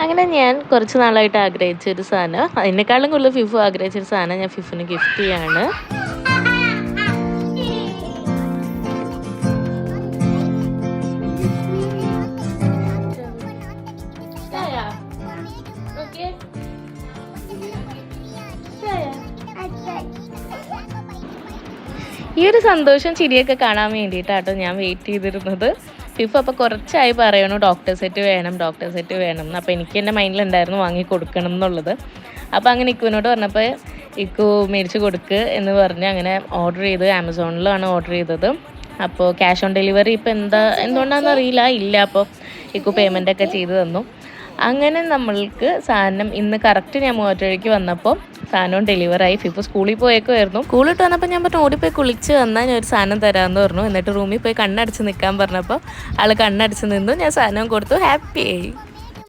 അങ്ങനെ ഞാൻ കുറച്ച് നാളായിട്ട് ആഗ്രഹിച്ചൊരു സാധനം, അതിനേക്കാളും കൂടുതൽ ഫിഫു ആഗ്രഹിച്ചൊരു സാധനം ഞാൻ ഫിഫുന് ഗിഫ്റ്റ് ചെയ്യാണ്. ഈ ഒരു സന്തോഷം ചിരിയൊക്കെ കാണാൻ വേണ്ടിയിട്ടാട്ടോ ഞാൻ വെയിറ്റ് ചെയ്തിരുന്നത്. ഫിഫു അപ്പോൾ കുറച്ചായി പറയണു ഡോക്ടർ സെറ്റ് വേണം എന്ന്. അപ്പോൾ എനിക്ക് എൻ്റെ മൈൻഡിലുണ്ടായിരുന്നു വാങ്ങി കൊടുക്കണം എന്നുള്ളത്. അപ്പോൾ അങ്ങനെ ഇക്കുവിനോട് പറഞ്ഞപ്പോൾ ഇക്കു മേടിച്ച് കൊടുക്ക് എന്ന് പറഞ്ഞ് അങ്ങനെ ഓർഡർ ചെയ്ത് ആമസോണിലാണ് ഓർഡർ ചെയ്തത്. അപ്പോൾ ക്യാഷ് ഓൺ ഡെലിവറി ഇപ്പോൾ എന്തുകൊണ്ടാണെന്ന് അറിയില്ല, ഇല്ല. അപ്പോൾ ഇക്കു പേയ്മെൻ്റൊക്കെ ചെയ്ത് തന്നു. അങ്ങനെ നമ്മൾക്ക് സാധനം ഇന്ന് കറക്റ്റ് ഞാൻ മൂവാറ്റുപുഴയ്ക്ക് വന്നപ്പോൾ സാധനവും ഡെലിവറായി. ഫിഫു സ്കൂളിൽ പോയേക്കുമായിരുന്നു. സ്കൂളിട്ട് വന്നപ്പോൾ ഞാൻ പറഞ്ഞു ഓടിപ്പോയി കുളിച്ച് വന്നാൽ ഞാൻ ഒരു സാധനം തരാമെന്ന് പറഞ്ഞു. എന്നിട്ട് റൂമിൽ പോയി കണ്ണടച്ച് നിൽക്കാൻ പറഞ്ഞപ്പോൾ ആൾ കണ്ണടച്ച് നിന്നു. ഞാൻ സാധനം കൊടുത്തു, ഹാപ്പിയായി.